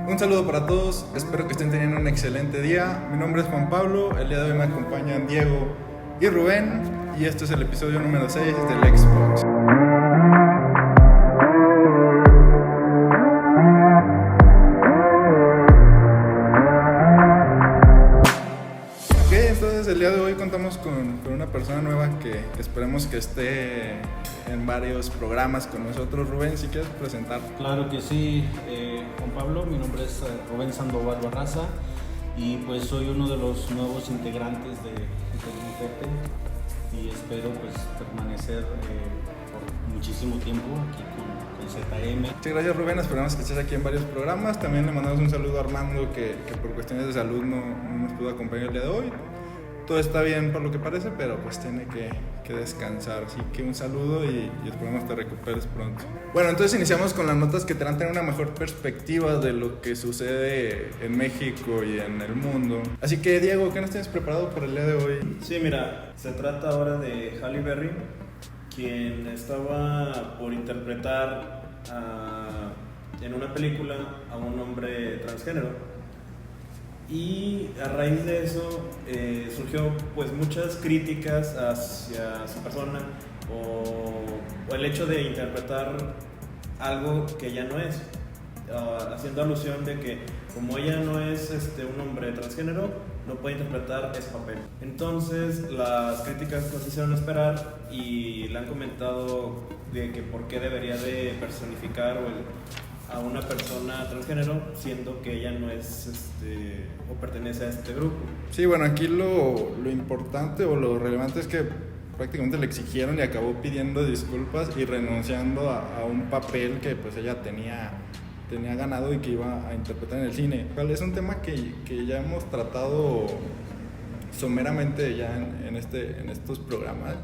Un saludo para todos, espero que estén teniendo un excelente día. Mi nombre es Juan Pablo, el día de hoy me acompañan Diego y Rubén y este es el episodio número 6 del Xbox. Entonces el día de hoy contamos con una persona nueva que esperemos que esté en varios programas con nosotros. Rubén, si quieres presentar. Claro que sí, Juan Pablo, mi nombre es Rubén Sandoval Barraza y pues soy uno de los nuevos integrantes de Grupo y espero pues permanecer por muchísimo tiempo aquí con ZM. Muchas gracias, Rubén, esperamos que estés aquí en varios programas. También le mandamos un saludo a Armando que por cuestiones de salud no nos pudo acompañar el día de hoy. Todo está bien por lo que parece, pero pues tiene que descansar, así que un saludo y esperemos te recuperes pronto. Bueno, entonces iniciamos con las notas que te van a tener una mejor perspectiva de lo que sucede en México y en el mundo. Así que Diego, ¿qué nos tienes preparado por el día de hoy? Sí, mira, se trata ahora de Halle Berry, quien estaba por interpretar en una película a un hombre transgénero. Y a raíz de eso surgió pues muchas críticas hacia su persona o el hecho de interpretar algo que ella no es, haciendo alusión de que como ella no es un hombre transgénero, no puede interpretar ese papel. Entonces las críticas nos hicieron esperar y le han comentado de que por qué debería de personificar a una persona transgénero, siendo que ella no es o pertenece a este grupo. Sí, bueno, aquí lo importante o lo relevante es que prácticamente le exigieron y acabó pidiendo disculpas y renunciando a un papel que pues ella tenía ganado y que iba a interpretar en el cine. Es un tema que ya hemos tratado someramente ya en estos programas,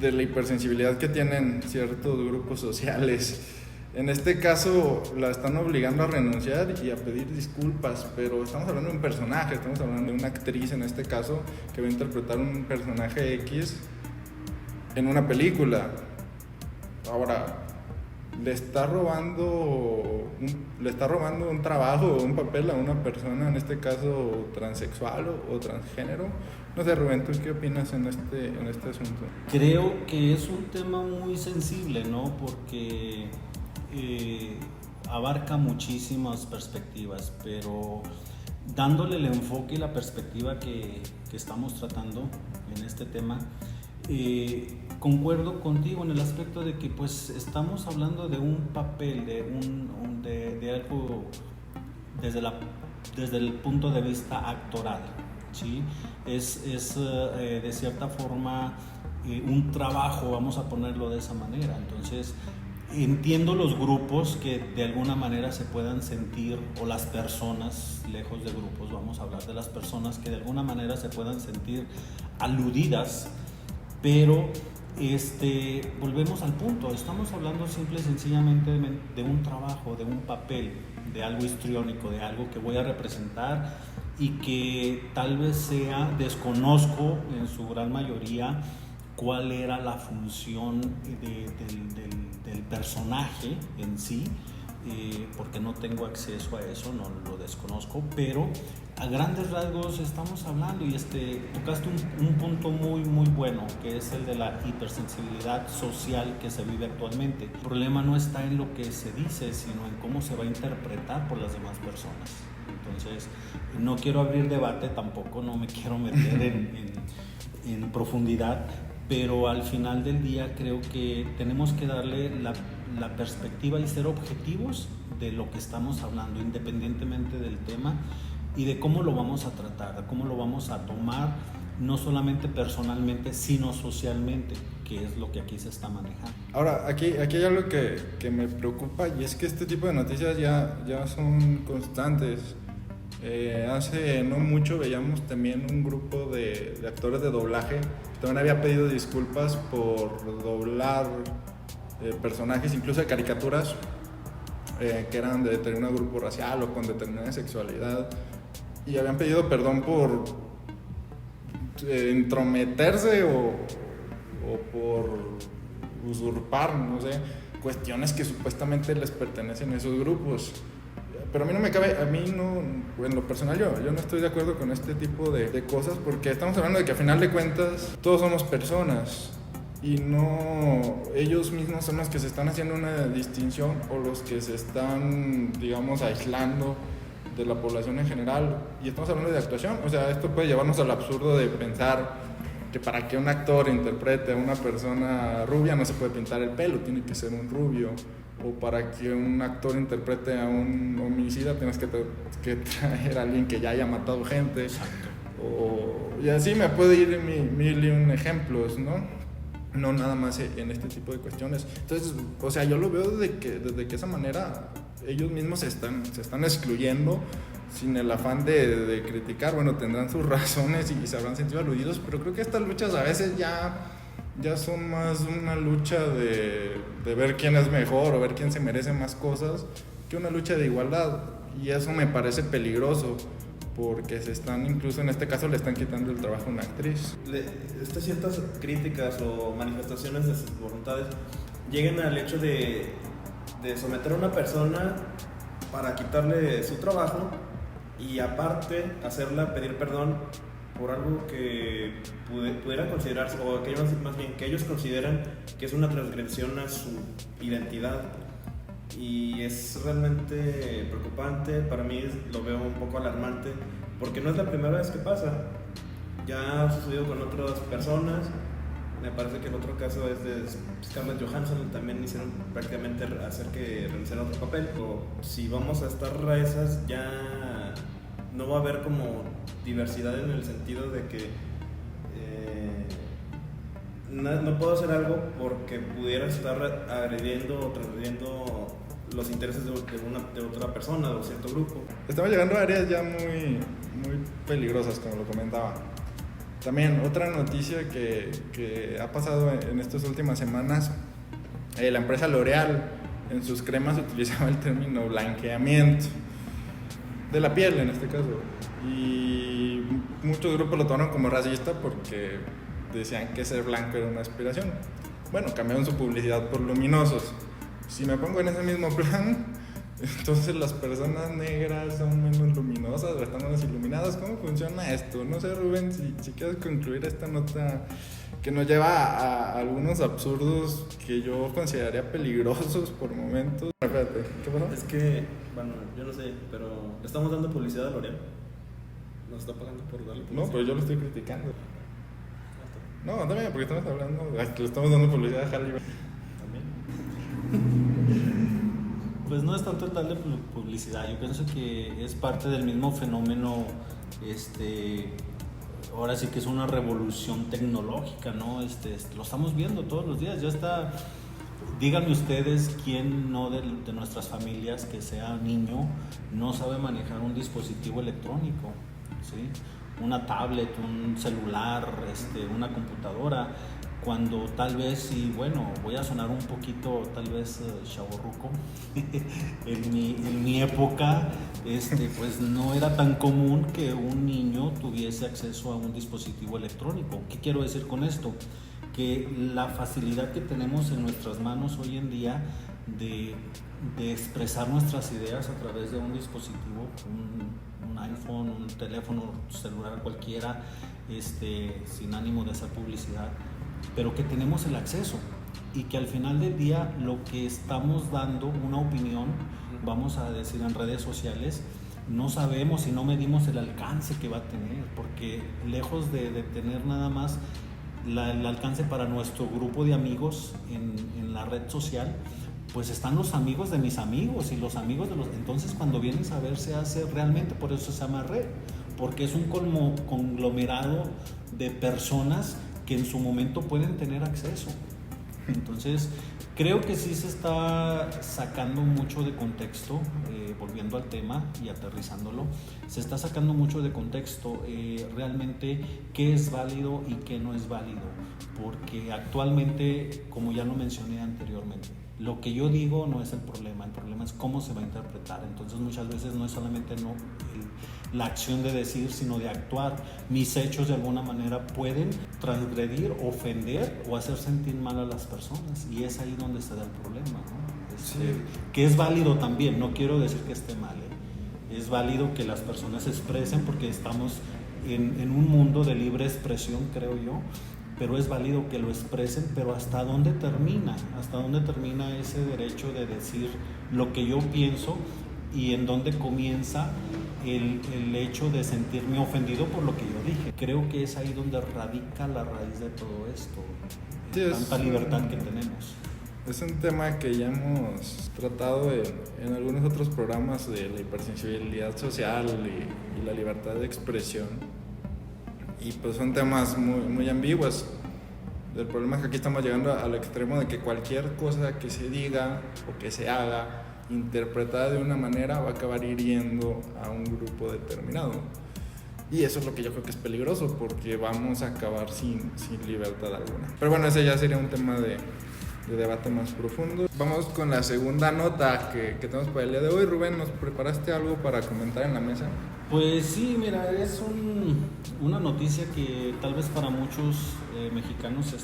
de la hipersensibilidad que tienen ciertos grupos sociales. En este caso la están obligando a renunciar y a pedir disculpas, pero estamos hablando de un personaje, estamos hablando de una actriz en este caso que va a interpretar un personaje X en una película. Ahora, le está robando un trabajo o un papel a una persona, en este caso transexual o transgénero. No sé, Rubén, ¿tú qué opinas en este asunto? Creo que es un tema muy sensible, ¿no? Porque abarca muchísimas perspectivas, pero dándole el enfoque y la perspectiva que estamos tratando en este tema, concuerdo contigo en el aspecto de que pues estamos hablando de un papel, de algo desde el punto de vista actoral, ¿sí? Es de cierta forma un trabajo, vamos a ponerlo de esa manera. Entonces entiendo los grupos que de alguna manera se puedan sentir, o las personas, lejos de grupos, vamos a hablar de las personas que de alguna manera se puedan sentir aludidas, pero volvemos al punto, estamos hablando simple y sencillamente de un trabajo, de un papel, de algo histriónico, de algo que voy a representar y que tal vez desconozco en su gran mayoría cuál era la función del personaje en sí, porque no tengo acceso a eso, no lo desconozco, pero a grandes rasgos estamos hablando y tocaste un punto muy muy bueno, que es el de la hipersensibilidad social que se vive actualmente. El problema no está en lo que se dice, sino en cómo se va a interpretar por las demás personas. Entonces, no quiero abrir debate tampoco, no me quiero meter en profundidad, pero al final del día creo que tenemos que darle la perspectiva y ser objetivos de lo que estamos hablando, independientemente del tema y de cómo lo vamos a tratar, de cómo lo vamos a tomar, no solamente personalmente, sino socialmente, que es lo que aquí se está manejando. Ahora, aquí hay algo que me preocupa, y es que este tipo de noticias ya son constantes. Hace no mucho veíamos también un grupo de actores de doblaje que también había pedido disculpas por doblar personajes, incluso de caricaturas que eran de determinado grupo racial o con determinada sexualidad, y habían pedido perdón por entrometerse o por usurpar, no sé, cuestiones que supuestamente les pertenecen a esos grupos. pero a mí no me cabe, a mí no, en lo personal yo no estoy de acuerdo con este tipo de cosas, porque estamos hablando de que a final de cuentas todos somos personas y no ellos mismos son los que se están haciendo una distinción o los que se están, digamos, aislando de la población en general. Y estamos hablando de actuación, o sea, esto puede llevarnos al absurdo de pensar que para que un actor interprete a una persona rubia no se puede pintar el pelo, tiene que ser un rubio, o para que un actor interprete a un homicida tienes que traer a alguien que ya haya matado gente. Y así me puede ir mil y un ejemplos, no nada más en este tipo de cuestiones. Entonces, o sea, yo lo veo desde que esa manera ellos mismos se están excluyendo sin el afán de criticar. Bueno, tendrán sus razones y se habrán sentido aludidos, pero creo que estas luchas a veces ya son más una lucha de ver quién es mejor o ver quién se merece más cosas que una lucha de igualdad, y eso me parece peligroso porque incluso en este caso le están quitando el trabajo a una actriz. Estas ciertas críticas o manifestaciones de sus voluntades llegan al hecho de someter a una persona para quitarle su trabajo y aparte hacerla pedir perdón por algo que pudiera considerarse, o que más bien que ellos consideran que es una transgresión a su identidad. Y es realmente preocupante, para mí lo veo un poco alarmante, porque no es la primera vez que pasa, ya ha sucedido con otras personas. Me parece que el otro caso es de Scarlett Johansson, también hicieron prácticamente hacer que realizara otro papel. O si vamos a estar esas, ya no va a haber como diversidad en el sentido de que no puedo hacer algo porque pudiera estar agrediendo o transgrediendo los intereses de otra persona, de un cierto grupo. Estamos llegando a áreas ya muy peligrosas, como lo comentaba. También otra noticia que ha pasado en estas últimas semanas, la empresa L'Oréal en sus cremas utilizaba el término blanqueamiento de la piel en este caso, y muchos grupos lo tomaron como racista porque decían que ser blanco era una aspiración. Bueno, cambiaron su publicidad por luminosos. Si me pongo en ese mismo plan, entonces las personas negras son menos luminosas o están menos iluminadas. ¿Cómo funciona esto? No sé, Rubén, si quieres concluir esta nota que nos lleva a algunos absurdos que yo consideraría peligrosos por momentos. Espérate, ¿qué pasó? Es que, bueno, yo no sé, pero ¿le estamos dando publicidad a L'Oréal? ¿Nos está pagando por darle publicidad? No, pero yo lo estoy criticando. No, también, porque estamos hablando, le estamos dando publicidad a Halle Berry. Pues no es tanto el darle publicidad, yo pienso que es parte del mismo fenómeno, ahora sí que es una revolución tecnológica, ¿no? Lo estamos viendo todos los días, ya está. Díganme ustedes quién no de nuestras familias que sea niño no sabe manejar un dispositivo electrónico, ¿sí? Una tablet, un celular, una computadora, cuando tal vez, y bueno, voy a sonar un poquito tal vez chavorruco, en mi época pues no era tan común que un niño tuviese acceso a un dispositivo electrónico. ¿Qué quiero decir con esto? Que la facilidad que tenemos en nuestras manos hoy en día de expresar nuestras ideas a través de un dispositivo, un iPhone, un teléfono celular cualquiera, sin ánimo de hacer publicidad, pero que tenemos el acceso y que al final del día lo que estamos dando, una opinión, vamos a decir en redes sociales, no sabemos y no medimos el alcance que va a tener, porque lejos de tener nada más el alcance para nuestro grupo de amigos en la red social, pues están los amigos de mis amigos y los amigos de los... Entonces cuando vienes a ver se hace realmente, por eso se llama red, porque es un conglomerado de personas que en su momento pueden tener acceso. Entonces creo que sí se está sacando mucho de contexto, volviendo al tema y aterrizándolo, se está sacando mucho de contexto realmente qué es válido y qué no es válido, porque actualmente, como ya lo mencioné anteriormente, lo que yo digo no es el problema es cómo se va a interpretar. Entonces muchas veces no es solamente la acción de decir, sino de actuar. Mis hechos de alguna manera pueden transgredir, ofender o hacer sentir mal a las personas, y es ahí donde se da el problema, ¿no? Sí. Que es válido también, no quiero decir que esté mal, Es válido que las personas se expresen porque estamos en un mundo de libre expresión, creo yo, pero es válido que lo expresen, pero ¿hasta dónde termina? ¿Hasta dónde termina ese derecho de decir lo que yo pienso y en dónde comienza el hecho de sentirme ofendido por lo que yo dije? Creo que es ahí donde radica la raíz de todo esto, Sí, tanta libertad que tenemos. Es un tema que ya hemos tratado en algunos otros programas de la hipersensibilidad social y la libertad de expresión. Y pues son temas muy ambiguos. El problema es que aquí estamos llegando al extremo de que cualquier cosa que se diga o que se haga interpretada de una manera va a acabar hiriendo a un grupo determinado. Y eso es lo que yo creo que es peligroso, porque vamos a acabar sin libertad alguna. Pero bueno, ese ya sería un tema de debate más profundo. Vamos con la segunda nota que tenemos para el día de hoy. Rubén, ¿nos preparaste algo para comentar en la mesa? Pues sí, mira, es una noticia que tal vez para muchos mexicanos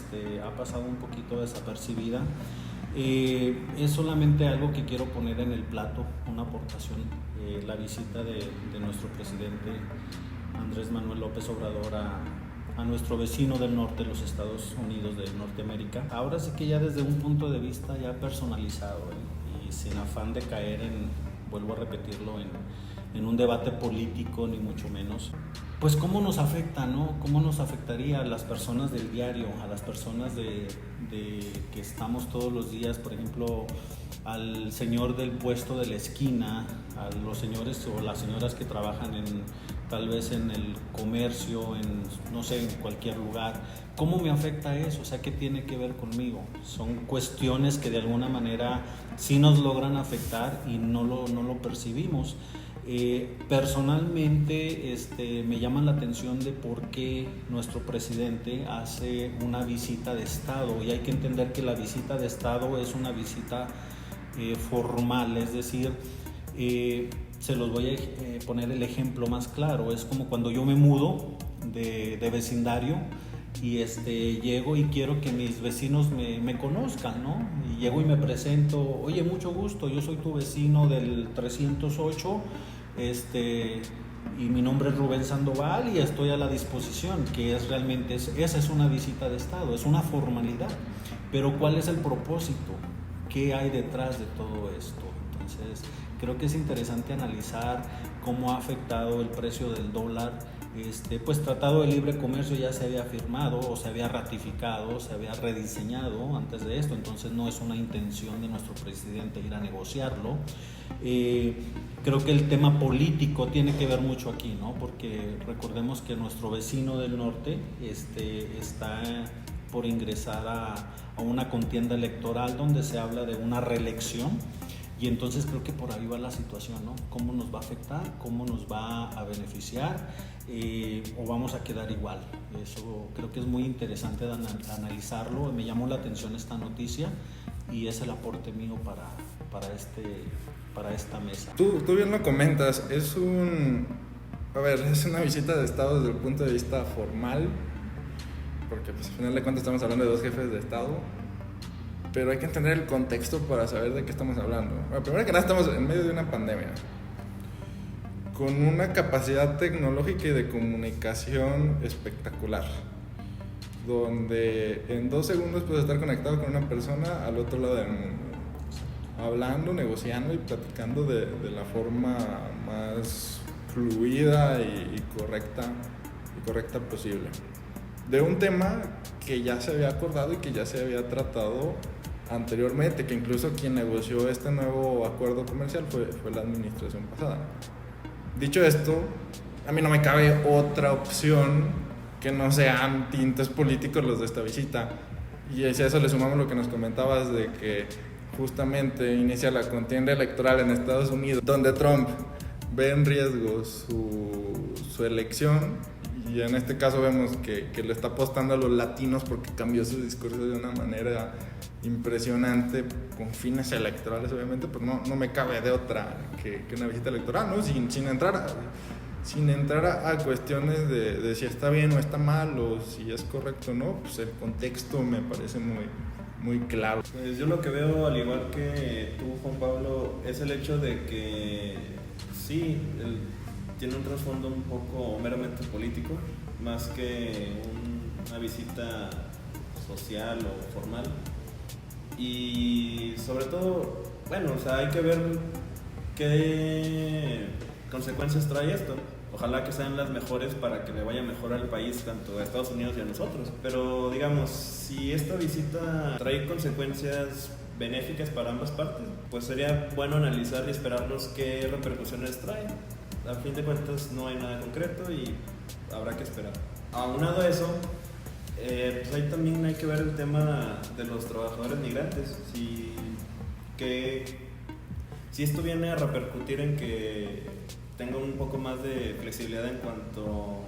ha pasado un poquito desapercibida. Es solamente algo que quiero poner en el plato, una aportación, la visita de nuestro presidente Andrés Manuel López Obrador a nuestro vecino del norte, los Estados Unidos de Norteamérica. Ahora sí que ya desde un punto de vista ya personalizado, y sin afán de caer vuelvo a repetirlo, en un debate político ni mucho menos. Pues cómo nos afecta, ¿no? Cómo nos afectaría a las personas del diario, a las personas de que estamos todos los días, por ejemplo, al señor del puesto de la esquina, a los señores o las señoras que trabajan tal vez en el comercio, no sé, en cualquier lugar. ¿Cómo me afecta eso? O sea, ¿qué tiene que ver conmigo? Son cuestiones que de alguna manera sí nos logran afectar y no lo percibimos. Personalmente me llama la atención de por qué nuestro presidente hace una visita de Estado, y hay que entender que la visita de Estado es una visita formal, es decir, se los voy a poner el ejemplo más claro. Es como cuando yo me mudo de vecindario y llego y quiero que mis vecinos me conozcan, ¿no? Y llego y me presento: oye, mucho gusto, yo soy tu vecino del 308, y mi nombre es Rubén Sandoval y estoy a la disposición, que es realmente, esa es una visita de Estado, es una formalidad. Pero ¿cuál es el propósito? ¿Qué hay detrás de todo esto? Entonces, creo que es interesante analizar cómo ha afectado el precio del dólar. Pues Tratado de Libre Comercio ya se había firmado o se había ratificado, se había rediseñado antes de esto, entonces no es una intención de nuestro presidente ir a negociarlo. Creo que el tema político tiene que ver mucho aquí, ¿no? Porque recordemos que nuestro vecino del norte está por ingresar a una contienda electoral donde se habla de una reelección. Y entonces creo que por ahí va la situación, ¿no? ¿Cómo nos va a afectar? ¿Cómo nos va a beneficiar? ¿O vamos a quedar igual? Eso creo que es muy interesante de analizarlo. Me llamó la atención esta noticia y es el aporte mío para esta mesa. Tú bien lo comentas, es una visita de Estado desde el punto de vista formal, porque pues, al final de cuentas estamos hablando de dos jefes de Estado. Pero hay que entender el contexto para saber de qué estamos hablando. Bueno, primero que nada, estamos en medio de una pandemia, con una capacidad tecnológica y de comunicación espectacular, donde en 2 segundos puedes estar conectado con una persona al otro lado del mundo, hablando, negociando y platicando de la forma más fluida y correcta posible, de un tema que ya se había acordado y que ya se había tratado anteriormente, que incluso quien negoció este nuevo acuerdo comercial fue la administración pasada. Dicho esto, a mí no me cabe otra opción que no sean tintes políticos los de esta visita, y a eso le sumamos lo que nos comentabas de que justamente inicia la contienda electoral en Estados Unidos, donde Trump ve en riesgo su elección. Y en este caso vemos que le está apostando a los latinos porque cambió su discurso de una manera impresionante con fines electorales, obviamente, pero no me cabe de otra que una visita electoral, ¿no? Sin entrar a cuestiones de si está bien o está mal o si es correcto o no. Pues el contexto me parece muy claro. Pues yo lo que veo, al igual que tú, Juan Pablo, es el hecho de que sí, tiene un trasfondo un poco meramente político, más que una visita social o formal. Y sobre todo, bueno, o sea, hay que ver qué consecuencias trae esto. Ojalá que sean las mejores para que le vaya mejor al país, tanto a Estados Unidos y a nosotros. Pero digamos, si esta visita trae consecuencias benéficas para ambas partes, pues sería bueno analizar y esperarnos qué repercusiones trae. A fin de cuentas no hay nada concreto y habrá que esperar. Aunado a eso, pues ahí también hay que ver el tema de los trabajadores migrantes. Si esto viene a repercutir en que tengan un poco más de flexibilidad en cuanto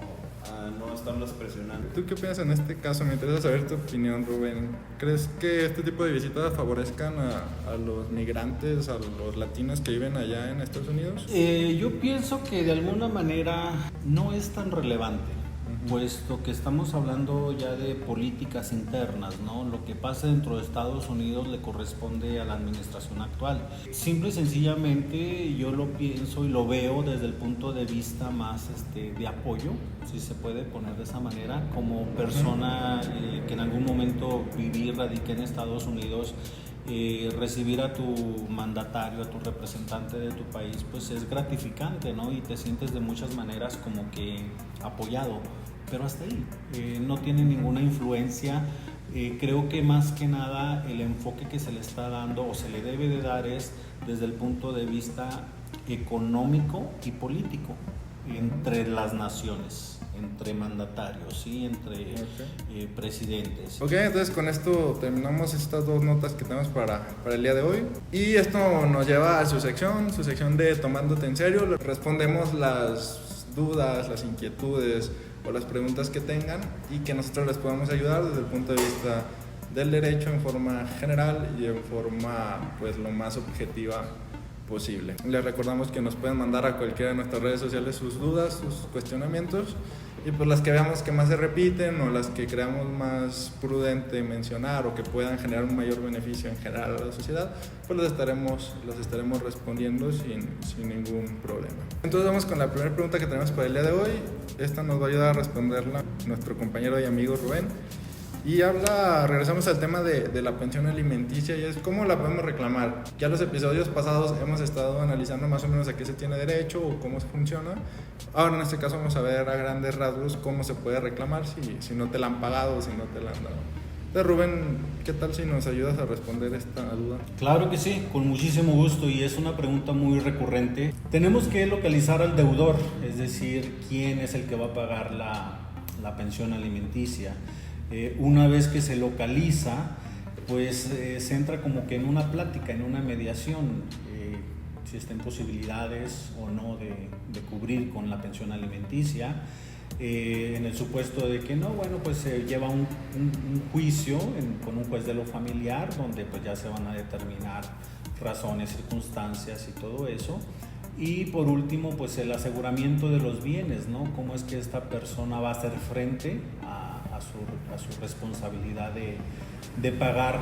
a no estarlos presionando. ¿Tú qué opinas en este caso? Me interesa saber tu opinión, Rubén. ¿Crees que este tipo de visitas favorezcan a los migrantes, a los latinos que viven allá en Estados Unidos? Yo pienso que de alguna manera no es tan relevante, puesto que estamos hablando ya de políticas internas, ¿no? Lo que pasa dentro de Estados Unidos le corresponde a la administración actual. Simple y sencillamente yo lo pienso y lo veo desde el punto de vista más de apoyo, si se puede poner de esa manera, como persona que en algún momento viví y radiqué en Estados Unidos. Recibir a tu mandatario, a tu representante de tu país, pues es gratificante, ¿no? Y te sientes de muchas maneras como que apoyado, pero hasta ahí, no tiene ninguna influencia. Creo que más que nada el enfoque que se le está dando o se le debe de dar es desde el punto de vista económico y político entre las naciones, entre mandatarios, ¿sí? Entre presidentes. Ok, entonces con esto terminamos estas dos notas que tenemos para el día de hoy. Y esto nos lleva a su sección de Tomándote en Serio. Respondemos las dudas, las inquietudes o las preguntas que tengan y que nosotros les podamos ayudar desde el punto de vista del derecho en forma general y en forma pues lo más objetiva posible. Les recordamos que nos pueden mandar a cualquiera de nuestras redes sociales sus dudas, sus cuestionamientos, y pues las que veamos que más se repiten o las que creamos más prudente mencionar o que puedan generar un mayor beneficio en general a la sociedad, pues los estaremos respondiendo sin ningún problema. Entonces vamos con la primera pregunta que tenemos para el día de hoy. Esta nos va a ayudar a responderla nuestro compañero y amigo Rubén. Y regresamos al tema de la pensión alimenticia y es cómo la podemos reclamar. Ya en los episodios pasados hemos estado analizando más o menos a qué se tiene derecho o cómo funciona. Ahora en este caso vamos a ver a grandes rasgos cómo se puede reclamar si no te la han pagado o si no te la han dado. Entonces Rubén, ¿qué tal si nos ayudas a responder esta duda? Claro que sí, con muchísimo gusto, y es una pregunta muy recurrente. Tenemos que localizar al deudor, es decir, quién es el que va a pagar la pensión alimenticia. Una vez que se localiza, pues se entra como que en una plática, en una mediación, si estén posibilidades o no de cubrir con la pensión alimenticia. En el supuesto de que no, bueno, pues se lleva un juicio con un juez de lo familiar, donde pues ya se van a determinar razones, circunstancias y todo eso. Y por último, pues el aseguramiento de los bienes, ¿no? Cómo es que esta persona va a hacer frente a su responsabilidad de pagar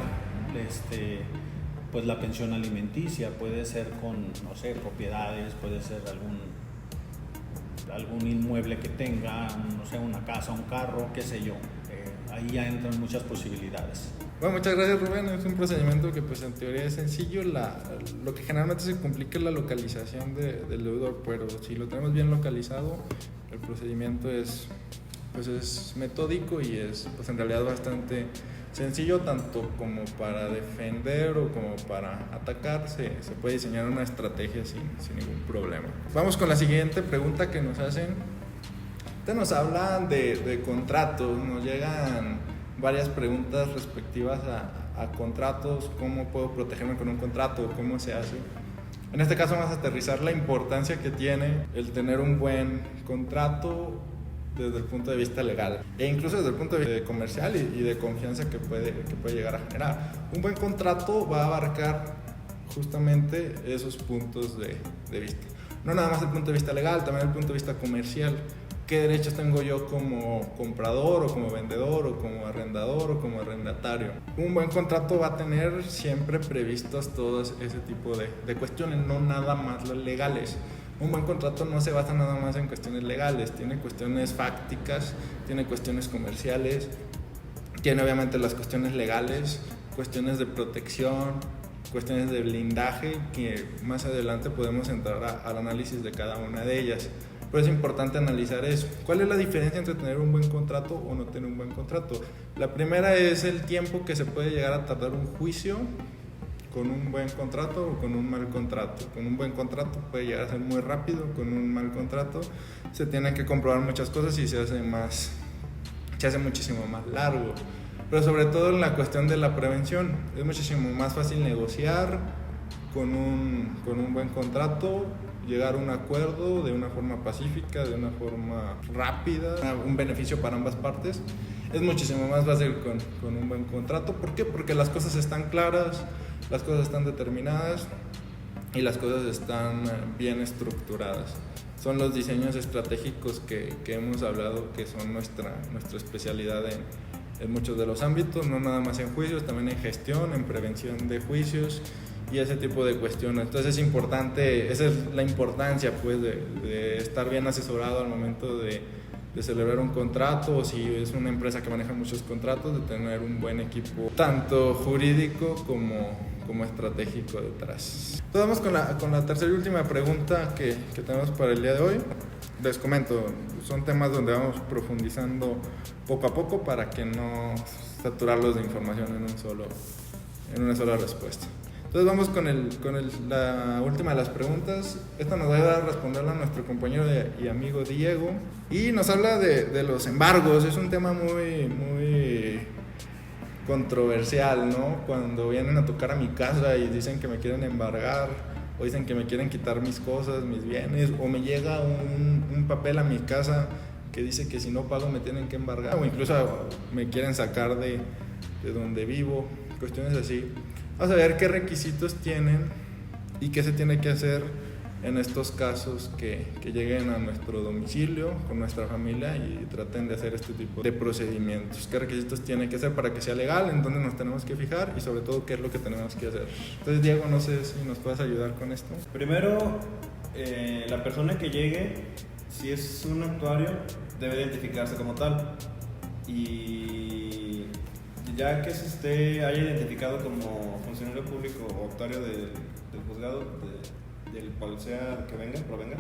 pues la pensión alimenticia. Puede ser con, no sé, propiedades, puede ser algún inmueble que tenga, no sé, una casa, un carro, qué sé yo. Ahí ya entran muchas posibilidades. Bueno, muchas gracias Rubén. Es un procedimiento que pues en teoría es sencillo. Lo que generalmente se complica es la localización del deudor, pero si lo tenemos bien localizado, el procedimiento es metódico y es pues en realidad bastante sencillo, tanto como para defender o como para atacar. Se puede diseñar una estrategia sin ningún problema. Vamos con la siguiente pregunta que nos hacen. Nos hablan de contratos, nos llegan varias preguntas respectivas a contratos, cómo puedo protegerme con un contrato, cómo se hace. En este caso vamos a aterrizar la importancia que tiene el tener un buen contrato desde el punto de vista legal e incluso desde el punto de vista comercial y de confianza que puede llegar a generar. Un buen contrato va a abarcar justamente esos puntos de vista. No nada más el punto de vista legal, también el punto de vista comercial. ¿Qué derechos tengo yo como comprador o como vendedor o como arrendador o como arrendatario? Un buen contrato va a tener siempre previstos todos ese tipo de cuestiones, no nada más las legales. un buen contrato no se basa nada más en cuestiones legales, tiene cuestiones fácticas, tiene cuestiones comerciales, tiene obviamente las cuestiones legales, cuestiones de protección, cuestiones de blindaje, que más adelante podemos entrar al análisis de cada una de ellas. Pero es importante analizar eso. ¿Cuál es la diferencia entre tener un buen contrato o no tener un buen contrato? La primera es el tiempo que se puede llegar a tardar un juicio con un buen contrato o con un mal contrato. Con un buen contrato puede llegar a ser muy rápido, con un mal contrato se tienen que comprobar muchas cosas y se hace muchísimo más largo. Pero sobre todo en la cuestión de la prevención, es muchísimo más fácil negociar con un buen contrato, llegar a un acuerdo de una forma pacífica, de una forma rápida, un beneficio para ambas partes. Es muchísimo más fácil con un buen contrato. ¿Por qué? Porque las cosas están claras, las cosas están determinadas y las cosas están bien estructuradas. Son los diseños estratégicos que hemos hablado, que son nuestra especialidad en muchos de los ámbitos, no nada más en juicios, también en gestión, en prevención de juicios y ese tipo de cuestiones. Entonces es importante, esa es la importancia pues de estar bien asesorado al momento de celebrar un contrato, o si es una empresa que maneja muchos contratos, de tener un buen equipo tanto jurídico como estratégico detrás. Entonces vamos con la tercera y última pregunta que tenemos para el día de hoy. Les comento, son temas donde vamos profundizando poco a poco para que no saturarlos de información en una sola respuesta. Entonces vamos con la última de las preguntas. Esta nos va a ayudar a responderla a nuestro compañero y amigo Diego. Y nos habla de los embargos. Es un tema muy controversial, ¿no? Cuando vienen a tocar a mi casa y dicen que me quieren embargar, o dicen que me quieren quitar mis cosas, mis bienes, o me llega un papel a mi casa que dice que si no pago me tienen que embargar, o incluso me quieren sacar de donde vivo, cuestiones así. Vamos a ver qué requisitos tienen y qué se tiene que hacer en estos casos que lleguen a nuestro domicilio con nuestra familia y traten de hacer este tipo de procedimientos. ¿Qué requisitos tiene que hacer para que sea legal? ¿En dónde nos tenemos que fijar? Y sobre todo, ¿qué es lo que tenemos que hacer? Entonces, Diego, no sé si nos puedes ayudar con esto. Primero, la persona que llegue, si es un actuario, debe identificarse como tal. Y ya que haya identificado como funcionario público o actuario del juzgado, del cual sea que provenga,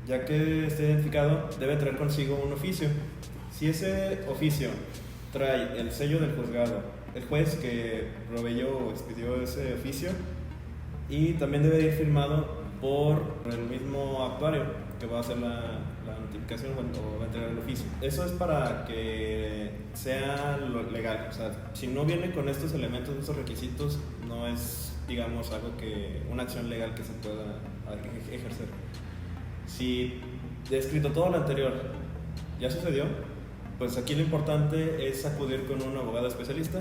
ya que esté identificado, debe traer consigo un oficio. Si ese oficio trae el sello del juzgado, el juez que proveyó o expidió ese oficio, y también debe ir firmado por el mismo actuario que va a hacer la notificación o va a entregar el oficio. Eso es para que sea legal. O sea, si no viene con estos elementos, estos requisitos, no es, digamos, una acción legal que se pueda ejercer. Si he escrito todo lo anterior ya sucedió, pues aquí lo importante es acudir con un abogado especialista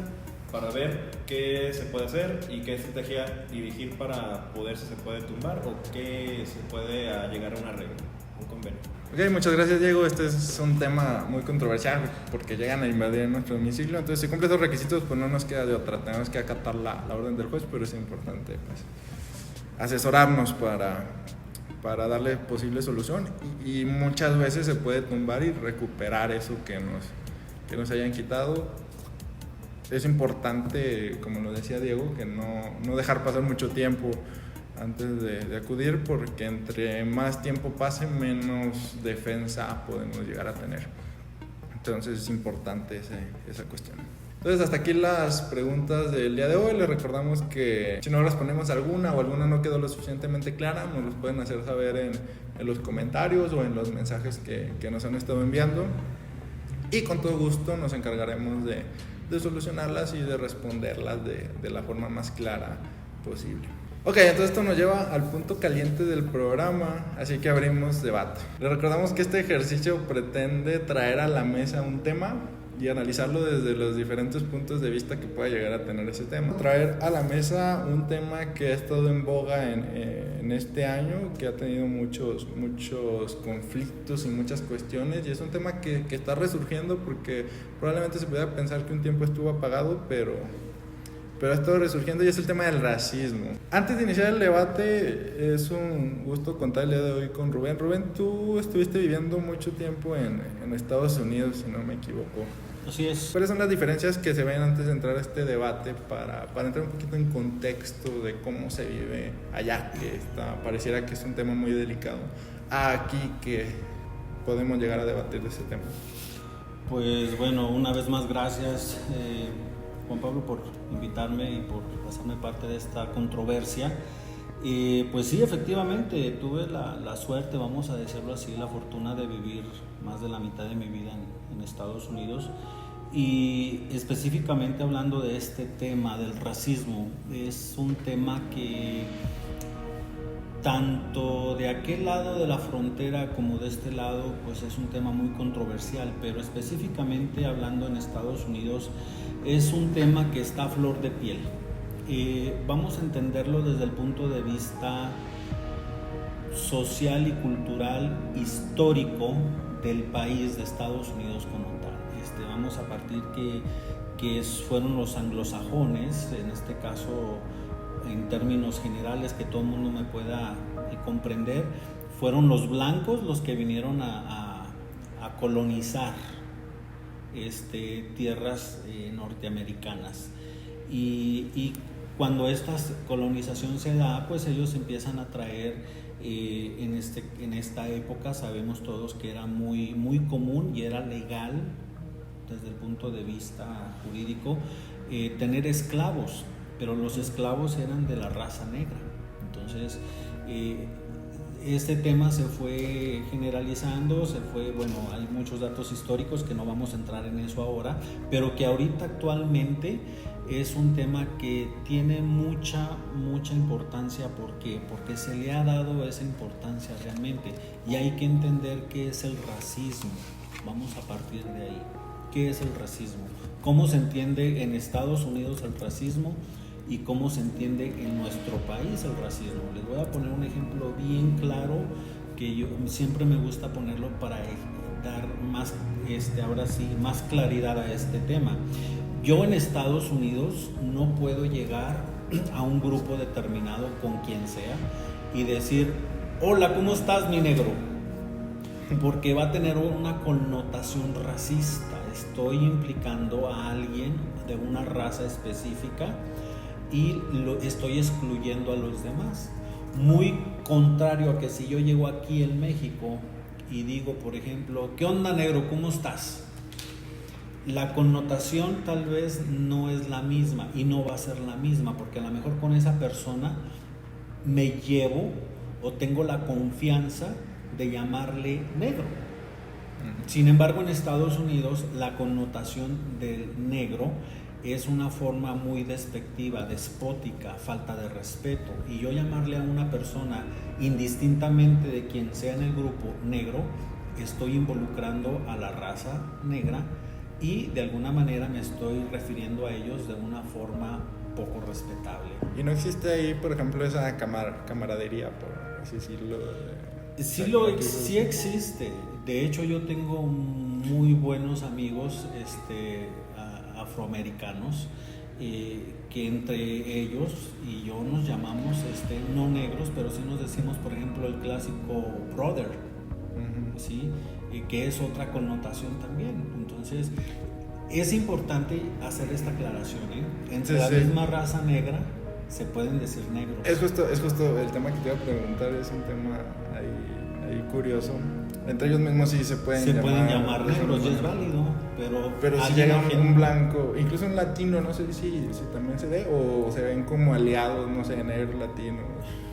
para ver qué se puede hacer y qué estrategia dirigir para poder, si se puede tumbar o qué se puede llegar a un arreglo, un convenio. Ok, muchas gracias, Diego. Este es un tema muy controversial porque llegan a invadir nuestro domicilio. Entonces, si cumple esos requisitos, pues no nos queda de otra. Tenemos que acatar la orden del juez, pero es importante pues, asesorarnos para darle posible solución. Y muchas veces se puede tumbar y recuperar eso que nos hayan quitado. Es importante, como lo decía Diego, que no dejar pasar mucho tiempo antes de acudir, porque entre más tiempo pase, menos defensa podemos llegar a tener. Entonces es importante esa cuestión. Entonces hasta aquí las preguntas del día de hoy. Les recordamos que si no respondemos alguna o alguna no quedó lo suficientemente clara, nos los pueden hacer saber en los comentarios o en los mensajes que nos han estado enviando, y con todo gusto nos encargaremos de solucionarlas y de responderlas de la forma más clara posible. Ok, entonces esto nos lleva al punto caliente del programa, así que abrimos debate. Les recordamos que este ejercicio pretende traer a la mesa un tema y analizarlo desde los diferentes puntos de vista que pueda llegar a tener ese tema. Traer a la mesa un tema que ha estado en boga en este año, que ha tenido muchos conflictos y muchas cuestiones, y es un tema que está resurgiendo porque probablemente se pudiera pensar que un tiempo estuvo apagado, pero pero ha estado resurgiendo y es el tema del racismo. Antes de iniciar el debate, es un gusto contar el día de hoy con Rubén. Rubén, tú estuviste viviendo mucho tiempo en Estados Unidos, si no me equivoco. Así es. ¿Cuáles son las diferencias que se ven antes de entrar a este debate para entrar un poquito en contexto de cómo se vive allá, que pareciera que es un tema muy delicado, aquí que podemos llegar a debatir de ese tema? Pues bueno, una vez más gracias Juan Pablo por invitarme y por hacerme parte de esta controversia. Pues sí, efectivamente tuve la suerte, vamos a decirlo así, la fortuna de vivir más de la mitad de mi vida en Estados Unidos, y específicamente hablando de este tema del racismo, es un tema que tanto de aquel lado de la frontera como de este lado, pues es un tema muy controversial, pero específicamente hablando en Estados Unidos es un tema que está a flor de piel. Vamos a entenderlo desde el punto de vista social y cultural histórico del país de Estados Unidos como tal. Vamos a partir que fueron los anglosajones, en este caso en términos generales que todo el mundo me pueda comprender, fueron los blancos los que vinieron a colonizar tierras norteamericanas, y cuando esta colonización se da, pues ellos empiezan a traer en esta época, sabemos todos que era muy, muy común y era legal desde el punto de vista jurídico tener esclavos, pero los esclavos eran de la raza negra. Entonces este tema se fue generalizando, hay muchos datos históricos que no vamos a entrar en eso ahora, pero que ahorita actualmente es un tema que tiene mucha importancia. ¿Por qué? Porque se le ha dado esa importancia realmente, y hay que entender qué es el racismo. Vamos a partir de ahí. ¿Qué es el racismo? ¿Cómo se entiende en Estados Unidos el racismo y cómo se entiende en nuestro país el racismo? Les voy a poner un ejemplo bien claro que yo siempre me gusta ponerlo para dar más, ahora sí, más claridad a este tema. Yo en Estados Unidos no puedo llegar a un grupo determinado con quien sea y decir: hola, ¿cómo estás, mi negro? Porque va a tener una connotación racista. Estoy implicando a alguien de una raza específica y estoy excluyendo a los demás. Muy contrario a que si yo llego aquí en México y digo, por ejemplo, ¿qué onda, negro? ¿Cómo estás? La connotación tal vez no es la misma y no va a ser la misma, porque a lo mejor con esa persona me llevo o tengo la confianza de llamarle negro. Sin embargo, en Estados Unidos la connotación del negro es una forma muy despectiva, despótica, falta de respeto, y yo llamarle a una persona indistintamente de quien sea en el grupo negro, estoy involucrando a la raza negra y de alguna manera me estoy refiriendo a ellos de una forma poco respetable. ¿Y no existe ahí, por ejemplo, esa camaradería, por así decirlo? Sí existe. De hecho, yo tengo muy buenos amigos afroamericanos que entre ellos y yo nos llamamos no negros, pero sí nos decimos, por ejemplo, el clásico brother, ¿sí? Que es otra connotación también. Entonces es importante hacer esta aclaración, entre la misma raza negra se pueden decir negros. Es justo el tema que te iba a preguntar, es un tema ahí curioso. Entre ellos mismos sí se pueden llamar negros, y es válido, pero si llega un blanco, incluso un latino, no sé si también se ve, o se ven como aliados, no sé, negros, latinos,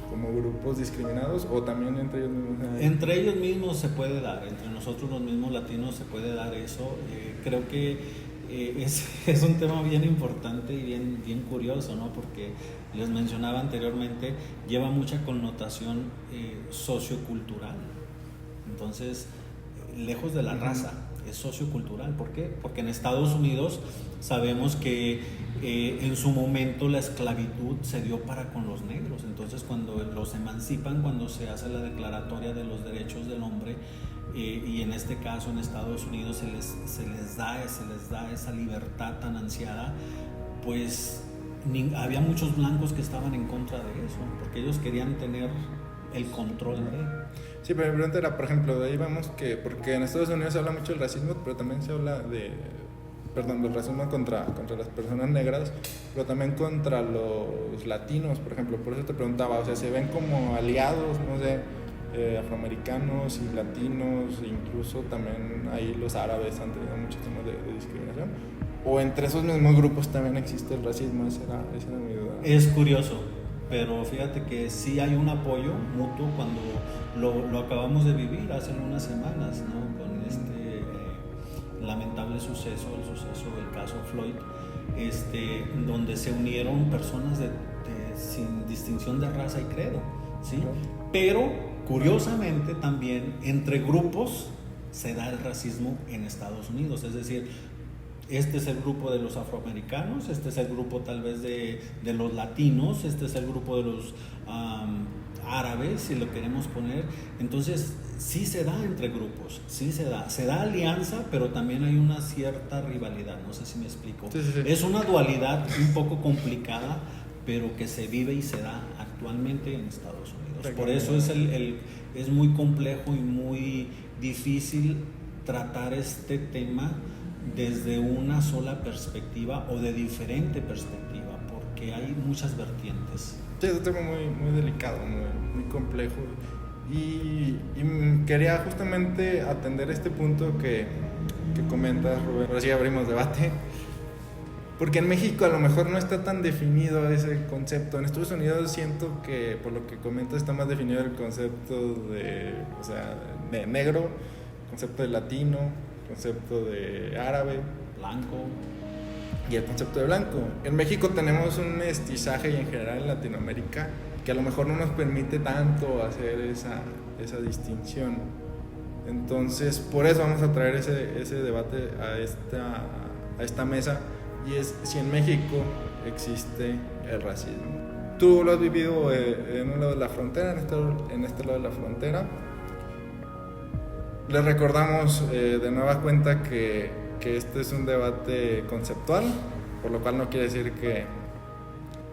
como grupos discriminados, o también entre ellos mismos. Entre ellos mismos se puede dar, entre nosotros los mismos latinos se puede dar eso. Creo que es un tema bien importante y bien curioso, ¿no? Porque les mencionaba anteriormente, lleva mucha connotación sociocultural. Entonces, lejos de la raza, es sociocultural. ¿Por qué? Porque en Estados Unidos sabemos que en su momento la esclavitud se dio para con los negros. Entonces, cuando los emancipan, cuando se hace la declaratoria de los derechos del hombre, y en este caso en Estados Unidos se les da esa libertad tan ansiada, pues había muchos blancos que estaban en contra de eso, porque ellos querían tener el control de... Sí, pero mi pregunta era, por ejemplo, de ahí vemos que, porque en Estados Unidos se habla mucho del racismo, pero también se habla del racismo contra las personas negras, pero también contra los latinos, por ejemplo. Por eso te preguntaba, o sea, ¿se ven como aliados, no sé, afroamericanos y latinos, incluso también ahí los árabes han tenido muchos temas de discriminación? ¿O entre esos mismos grupos también existe el racismo? Esa era mi duda. Es curioso, pero fíjate que sí hay un apoyo mutuo cuando lo acabamos de vivir hace unas semanas, ¿no? Con este lamentable suceso, el caso Floyd, donde se unieron personas sin distinción de raza y credo, ¿sí? Pero curiosamente también entre grupos se da el racismo en Estados Unidos, es decir, este es el grupo de los afroamericanos, este es el grupo tal vez de los latinos, este es el grupo de los árabes, si lo queremos poner. Entonces sí se da entre grupos, sí se da alianza, pero también hay una cierta rivalidad, no sé si me explico. Sí. Es una dualidad un poco complicada, pero que se vive y se da actualmente en Estados Unidos. Por eso es muy complejo y muy difícil tratar este tema desde una sola perspectiva o de diferente perspectiva, porque hay muchas vertientes. Sí, es un tema muy, muy delicado, muy complejo, y quería justamente atender este punto que comentas, Rubén. Ahora sí abrimos debate, porque en México a lo mejor no está tan definido ese concepto. En Estados Unidos siento que, por lo que comentas, está más definido el concepto de negro, concepto de latino, concepto de árabe, blanco y el concepto de blanco. En México tenemos un mestizaje, y en general en Latinoamérica, que a lo mejor no nos permite tanto hacer esa distinción. Entonces, por eso vamos a traer ese debate a esta mesa, y es si en México existe el racismo. Tú lo has vivido en un lado de la frontera, en este lado de la frontera. Les recordamos de nueva cuenta que este es un debate conceptual, por lo cual no quiere decir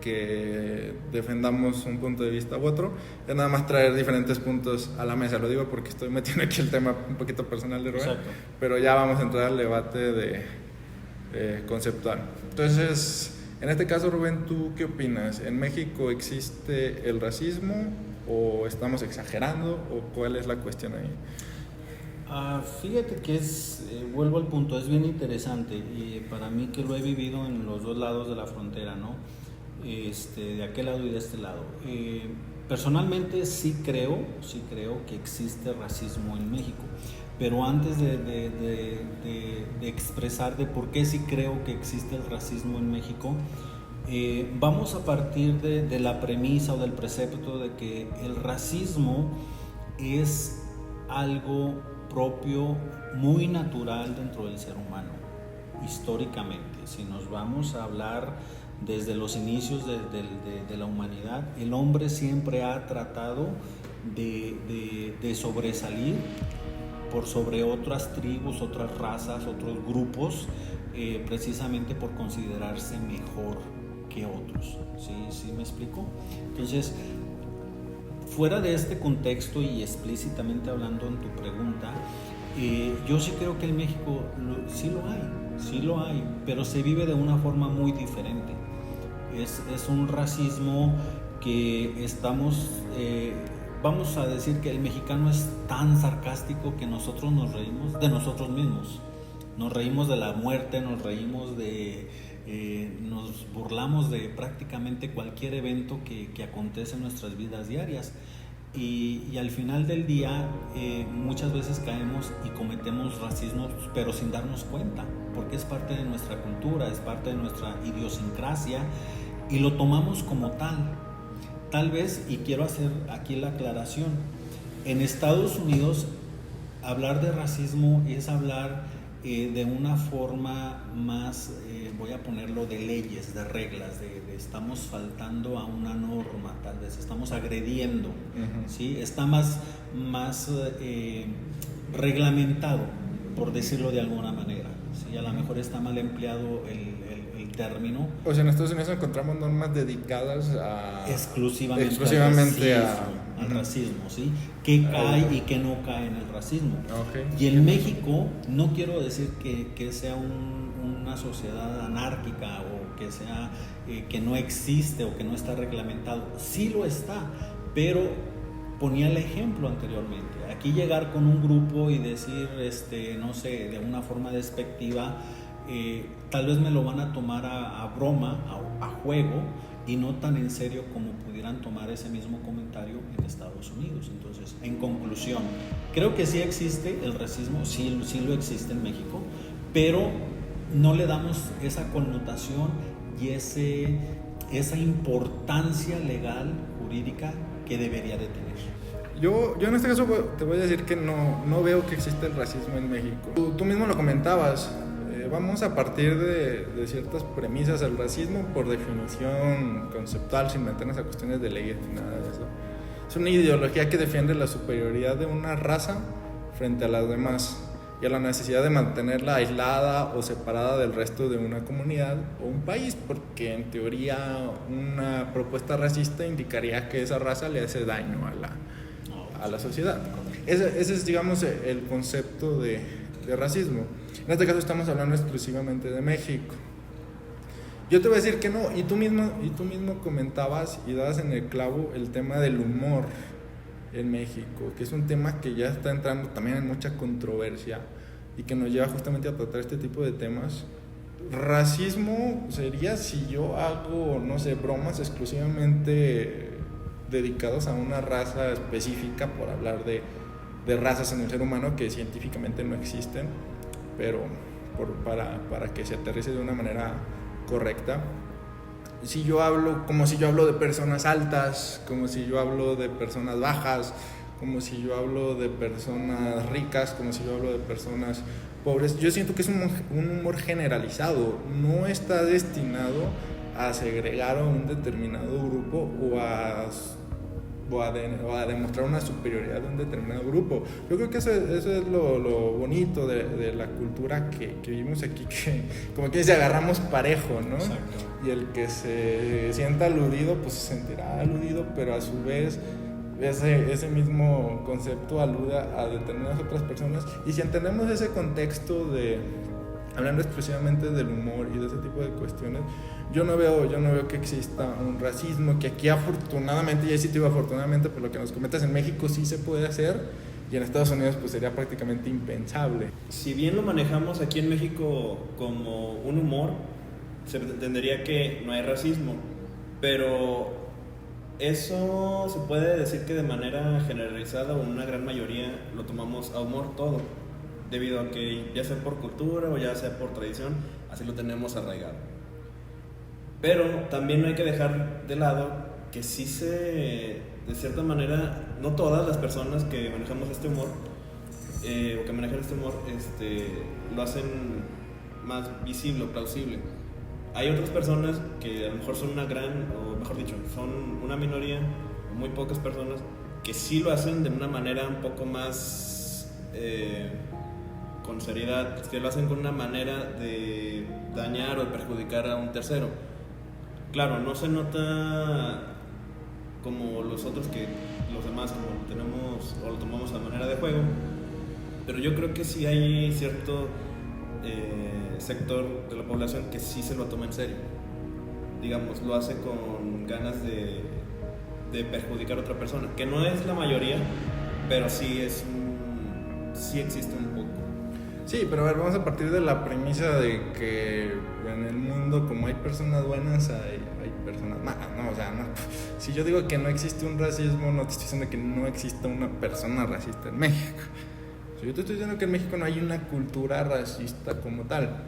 que defendamos un punto de vista u otro. Es nada más traer diferentes puntos a la mesa. Lo digo porque estoy metiendo aquí el tema un poquito personal de Rubén. Exacto. Pero ya vamos a entrar al debate conceptual. Entonces, en este caso, Rubén, ¿tú qué opinas? ¿En México existe el racismo o estamos exagerando, o cuál es la cuestión ahí? Fíjate que vuelvo al punto, es bien interesante, y para mí que lo he vivido en los dos lados de la frontera, ¿no? De aquel lado y de este lado. Personalmente sí creo que existe racismo en México, pero antes de expresar de por qué sí creo que existe el racismo en México, vamos a partir de la premisa o del precepto de que el racismo es algo propio, muy natural dentro del ser humano, históricamente. Si nos vamos a hablar desde los inicios de la humanidad, el hombre siempre ha tratado de sobresalir por sobre otras tribus, otras razas, otros grupos, precisamente por considerarse mejor que otros. ¿Sí me explico? Entonces, fuera de este contexto y explícitamente hablando en tu pregunta, yo sí creo que en México sí lo hay, pero se vive de una forma muy diferente. Es un racismo que vamos a decir que el mexicano es tan sarcástico que nosotros nos reímos de nosotros mismos. Nos reímos de la muerte, nos reímos nos burlamos de prácticamente cualquier evento que acontece en nuestras vidas diarias, y al final del día muchas veces caemos y cometemos racismo, pero sin darnos cuenta, porque es parte de nuestra cultura, es parte de nuestra idiosincrasia, y lo tomamos como tal vez, y quiero hacer aquí la aclaración, en Estados Unidos hablar de racismo es hablar de una forma más, voy a ponerlo, de leyes, de reglas, de estamos faltando a una norma, tal vez estamos agrediendo, uh-huh. ¿Sí? Está más reglamentado, por decirlo de alguna manera, ¿sí? A lo mejor está mal empleado el término. O sea, en Estados Unidos encontramos normas dedicadas a... Exclusivamente al racismo, ¿sí? ¿Qué cae y qué no cae en el racismo? Okay. Y en México, no quiero decir que sea una sociedad anárquica o que sea que no existe o que no está reglamentado. Sí lo está, pero ponía el ejemplo anteriormente. Aquí llegar con un grupo y decir, no sé, de una forma despectiva, tal vez me lo van a tomar a broma, a juego, y no tan en serio como pudieran tomar ese mismo comentario en Estados Unidos. Entonces, en conclusión, creo que sí existe el racismo, sí lo existe en México, pero no le damos esa connotación y esa importancia legal, jurídica que debería de tener. Yo en este caso te voy a decir que no veo que exista el racismo en México. Tú mismo lo comentabas. Vamos a partir de ciertas premisas. El racismo, por definición conceptual, sin meternos a cuestiones de leyes ni nada de eso, es una ideología que defiende la superioridad de una raza frente a las demás y a la necesidad de mantenerla aislada o separada del resto de una comunidad o un país, porque en teoría una propuesta racista indicaría que esa raza le hace daño a la sociedad. Ese es, digamos, el concepto de racismo. En este caso estamos hablando exclusivamente de México. Yo te voy a decir que no, y tú mismo comentabas y dabas en el clavo el tema del humor en México, que es un tema que ya está entrando también en mucha controversia y que nos lleva justamente a tratar este tipo de temas. Racismo sería si yo hago, no sé, bromas exclusivamente dedicados a una raza específica, por hablar de razas en el ser humano que científicamente no existen, pero para que se aterrice de una manera correcta. Si yo hablo de personas altas, como si yo hablo de personas bajas, como si yo hablo de personas ricas, como si yo hablo de personas pobres, yo siento que es un humor generalizado, no está destinado a segregar a un determinado grupo o a demostrar una superioridad de un determinado grupo. Yo creo que eso es lo bonito de la cultura que vivimos aquí, que como que dice, agarramos parejo, ¿no? Exacto. Y el que se sienta aludido, pues se sentirá aludido, pero a su vez ese mismo concepto alude a determinadas otras personas. Y si entendemos ese contexto hablando exclusivamente del humor y de ese tipo de cuestiones, yo no veo que exista un racismo, que aquí afortunadamente, y ahí sí te digo afortunadamente por lo que nos comentas, en México sí se puede hacer, y en Estados Unidos pues sería prácticamente impensable. Si bien lo manejamos aquí en México como un humor, se entendería que no hay racismo, pero eso se puede decir que de manera generalizada o una gran mayoría lo tomamos a humor todo, debido a que ya sea por cultura o ya sea por tradición, así lo tenemos arraigado. Pero también no hay que dejar de lado que sí de cierta manera, no todas las personas que manejamos este humor, o que manejan este humor, lo hacen más visible o plausible. Hay otras personas que a lo mejor son son una minoría, o muy pocas personas, que sí lo hacen de una manera un poco más con seriedad, que lo hacen con una manera de dañar o de perjudicar a un tercero. Claro, no se nota como los demás, como lo tenemos o lo tomamos a manera de juego, pero yo creo que sí hay cierto sector de la población que sí se lo toma en serio. Digamos, lo hace con ganas de perjudicar a otra persona, que no es la mayoría, pero sí existe un poco. Sí, pero a ver, vamos a partir de la premisa de que en el mundo, como hay personas buenas, hay personas malas, ¿no? O sea, no, si yo digo que no existe un racismo, no te estoy diciendo que no exista una persona racista en México. O sea, yo te estoy diciendo que en México no hay una cultura racista como tal.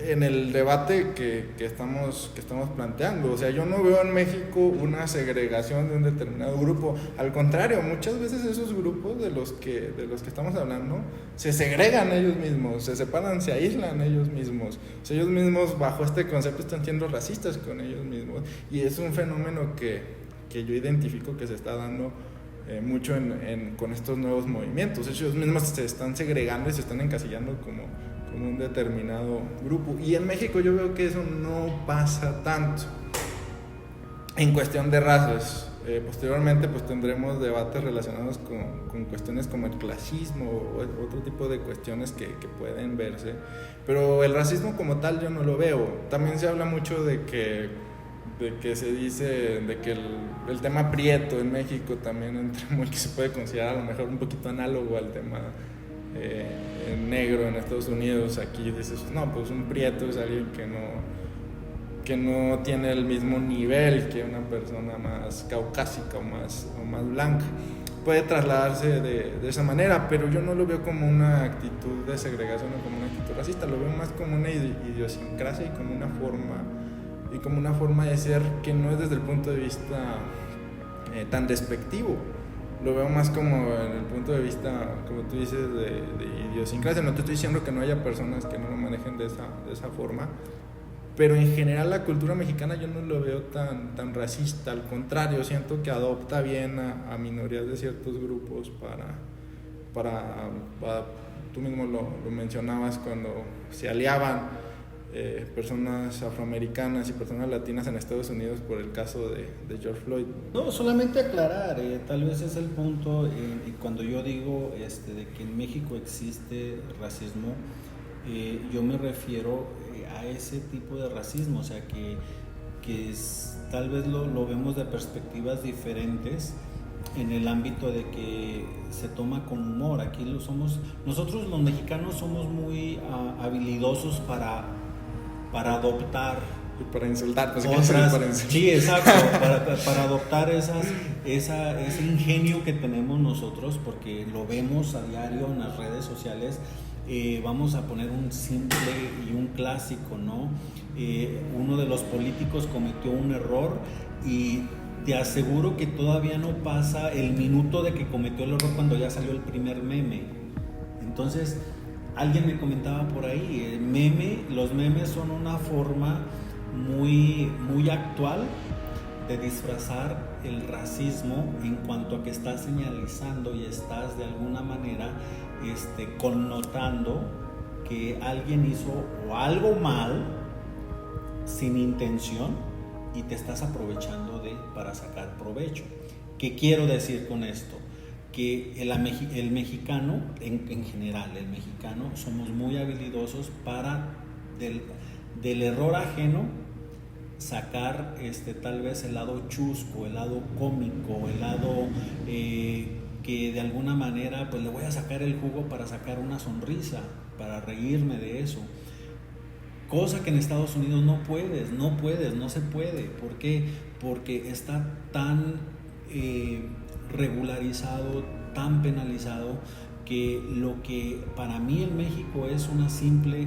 En el debate que estamos planteando, o sea, yo no veo en México una segregación de un determinado grupo. Al contrario, muchas veces esos grupos de los que estamos hablando se segregan ellos mismos, se separan, se aíslan ellos mismos. O sea, ellos mismos bajo este concepto están siendo racistas con ellos mismos, y es un fenómeno que yo identifico que se está dando mucho con estos nuevos movimientos. Ellos mismos se están segregando y se están encasillando como un determinado grupo. Y en México yo veo que eso no pasa tanto en cuestión de razas. Posteriormente pues tendremos debates relacionados con cuestiones como el clasismo o otro tipo de cuestiones que pueden verse, pero el racismo como tal yo no lo veo. También se habla mucho de que se dice de que el tema prieto en México también entra muy, que se puede considerar a lo mejor un poquito análogo al tema negro en Estados Unidos. Aquí dices, no, pues un prieto es alguien que no tiene el mismo nivel que una persona más caucásica o más blanca. Puede trasladarse de esa manera, pero yo no lo veo como una actitud de segregación o como una actitud racista, lo veo más como una idiosincrasia y como una forma de ser que no es desde el punto de vista tan despectivo. Lo veo más como en el punto de vista, como tú dices, de idiosincrasia. No te estoy diciendo que no haya personas que no lo manejen de esa forma, pero en general la cultura mexicana yo no lo veo tan racista. Al contrario, siento que adopta bien a minorías de ciertos grupos para tú mismo lo mencionabas, cuando se aliaban personas afroamericanas y personas latinas en Estados Unidos por el caso de George Floyd. No, solamente aclarar, tal vez es el punto, cuando yo digo de que en México existe racismo, yo me refiero a ese tipo de racismo, o sea que tal vez lo vemos de perspectivas diferentes en el ámbito de que se toma con humor. Aquí nosotros los mexicanos somos muy habilidosos para adoptar y para insultar, pues sí, exacto, para adoptar ese ingenio que tenemos nosotros, porque lo vemos a diario en las redes sociales. Vamos a poner un simple y un clásico, ¿no? Uno de los políticos cometió un error y te aseguro que todavía no pasa el minuto de que cometió el error cuando ya salió el primer meme. Entonces, alguien me comentaba por ahí, los memes son una forma muy, muy actual de disfrazar el racismo, en cuanto a que estás señalizando y estás de alguna manera connotando que alguien hizo o algo mal sin intención y te estás aprovechando para sacar provecho. ¿Qué quiero decir con esto? Que el mexicano, en general, el mexicano, somos muy habilidosos para del error ajeno sacar tal vez el lado chusco, el lado cómico, el lado que de alguna manera pues le voy a sacar el jugo para sacar una sonrisa, para reírme de eso. Cosa que en Estados Unidos no se puede. ¿Por qué? Porque está tan regularizado, tan penalizado, que lo que para mí en México es un simple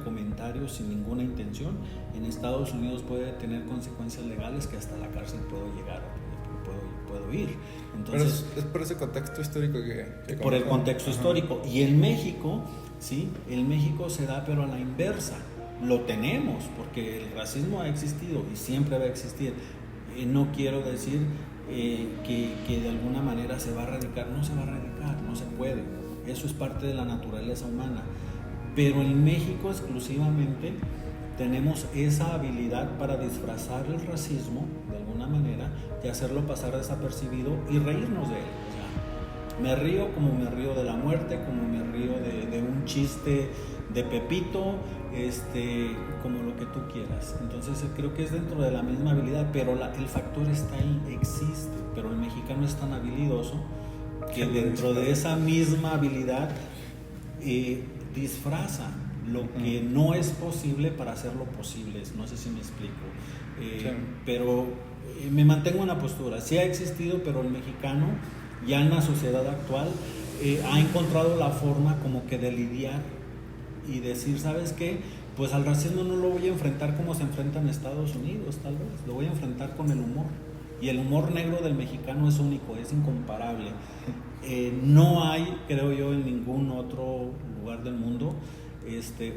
comentario sin ninguna intención, en Estados Unidos puede tener consecuencias legales que hasta la cárcel puedo llegar, puedo ir. Entonces, pero es por ese contexto histórico que por el contexto histórico. Y en México, sí, el México se da pero a la inversa. Lo tenemos porque el racismo ha existido y siempre va a existir. No quiero decir que de alguna manera se va a erradicar, no se va a erradicar, no se puede, eso es parte de la naturaleza humana, pero en México exclusivamente tenemos esa habilidad para disfrazar el racismo de alguna manera y hacerlo pasar desapercibido y reírnos de él. O sea, me río como me río de la muerte, como me río de un chiste de Pepito, como lo que tú quieras. Entonces creo que es dentro de la misma habilidad, pero el factor está ahí, existe, pero el mexicano es tan habilidoso que dentro de esa misma habilidad disfraza lo que no es posible para hacerlo posible. No sé si me explico, pero me mantengo en la postura. Sí ha existido, pero el mexicano ya en la sociedad actual ha encontrado la forma como que de lidiar y decir, ¿sabes qué? Pues al racismo no lo voy a enfrentar como se enfrenta en Estados Unidos, tal vez. Lo voy a enfrentar con el humor. Y el humor negro del mexicano es único, es incomparable. No hay, creo yo, en ningún otro lugar del mundo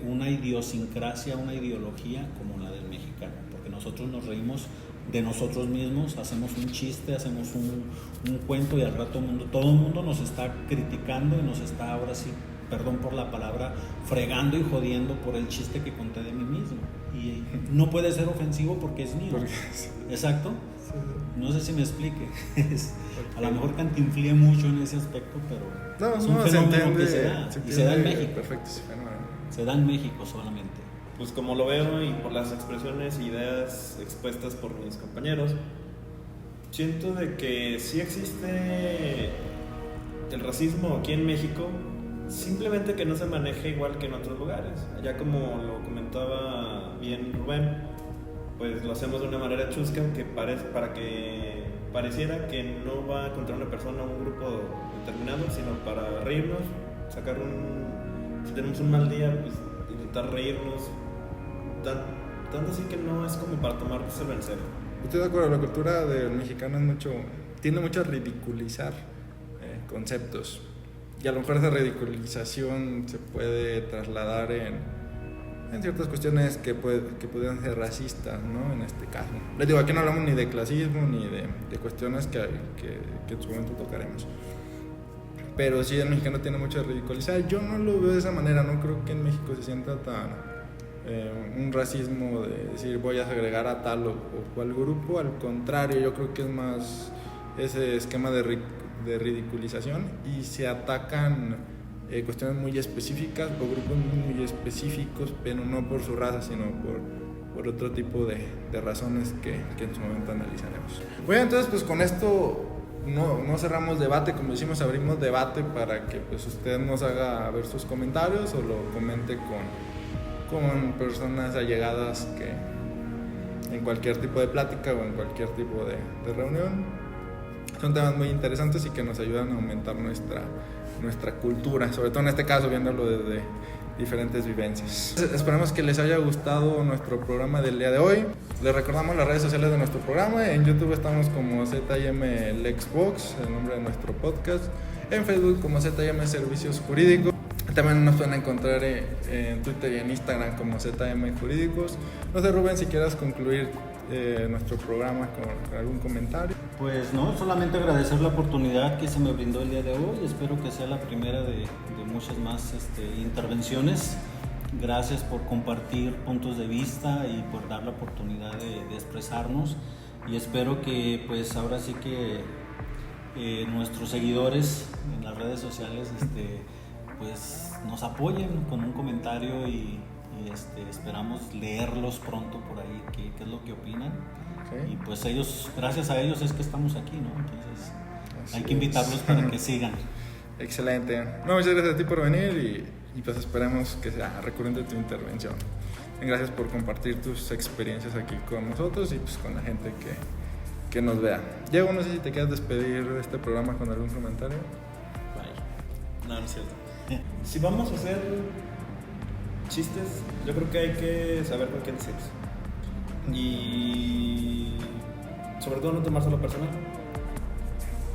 una idiosincrasia, una ideología como la del mexicano. Porque nosotros nos reímos de nosotros mismos, hacemos un chiste, hacemos un cuento y al rato todo el mundo nos está criticando y nos está, ahora sí, perdón por la palabra, fregando y jodiendo por el chiste que conté de mí mismo. Y no puede ser ofensivo porque es mío. Exacto. No sé si me explique. A lo mejor cantinflé mucho en ese aspecto, pero es un fenómeno que se da. Y se da en México. Perfecto, ese fenómeno. Se da en México solamente. Pues como lo veo y por las expresiones e ideas expuestas por mis compañeros, siento de que sí existe el racismo aquí en México, simplemente que no se maneja igual que en otros lugares. Allá, como lo comentaba bien Rubén, pues lo hacemos de una manera chusca para que pareciera que no va contra una persona o un grupo determinado, sino para reírnos, si tenemos un mal día, pues intentar reírnos, tanto así que no es como para tomárselo en serio. Estoy de acuerdo, la cultura del mexicano tiende mucho a ridiculizar conceptos, y a lo mejor esa ridiculización se puede trasladar en ciertas cuestiones que pudieran ser racistas, ¿no? En este caso. Les digo, aquí no hablamos ni de clasismo ni de cuestiones que en su momento tocaremos. Pero sí, el mexicano tiene mucho de ridiculizar. Yo no lo veo de esa manera, no creo que en México se sienta tan un racismo de decir voy a segregar a tal o cual grupo. Al contrario, yo creo que es más ese esquema de ridiculización, y se atacan cuestiones muy específicas o grupos muy específicos, pero no por su raza, sino por otro tipo de razones que en su momento analizaremos. Bueno, entonces pues con esto no cerramos debate, como decimos, abrimos debate para que pues usted nos haga ver sus comentarios o lo comente con personas allegadas que en cualquier tipo de plática o en cualquier tipo de reunión. Son temas muy interesantes y que nos ayudan a aumentar nuestra cultura, sobre todo en este caso viéndolo desde diferentes vivencias. Esperamos que les haya gustado nuestro programa del día de hoy. Les recordamos las redes sociales de nuestro programa. En YouTube estamos como ZM Lexbox, el nombre de nuestro podcast. En Facebook como ZM Servicios Jurídicos. También nos pueden encontrar en Twitter y en Instagram como ZM Jurídicos. No sé, Rubén, si quieras concluir nuestro programa con algún comentario. Pues no, solamente agradecer la oportunidad que se me brindó el día de hoy. Espero que sea la primera de muchas más intervenciones. Gracias por compartir puntos de vista y por dar la oportunidad de expresarnos, y espero que pues ahora sí que nuestros seguidores en las redes sociales pues nos apoyen con un comentario y esperamos leerlos pronto por ahí, qué es lo que opinan. Okay. Y pues gracias a ellos es que estamos aquí, ¿no? Entonces hay que invitarlos para que sigan. Excelente. Muchas gracias a ti por venir y pues esperamos que sea recurrente tu intervención. Gracias por compartir tus experiencias aquí con nosotros y pues con la gente que nos vea. Diego, no sé si te quieres despedir de este programa con algún comentario. No es cierto. Si vamos a hacer chistes, yo creo que hay que saber con quién decirlos. Y sobre todo no tomárselo personal.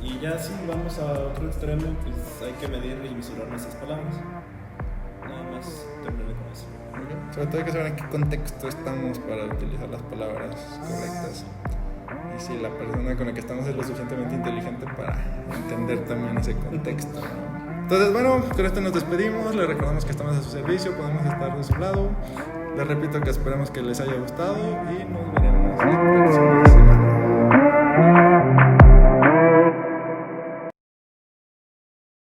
Y ya si vamos a otro extremo, pues hay que medir y mesurar nuestras palabras. Nada más terminar con eso. Okay. Sobre todo hay que saber en qué contexto estamos para utilizar las palabras correctas. Y si la persona con la que estamos es lo suficientemente inteligente para entender también ese contexto, ¿no? Entonces, bueno, con esto nos despedimos. Les recordamos que estamos a su servicio, podemos estar de su lado. Les repito que esperemos que les haya gustado y nos veremos la próxima semana.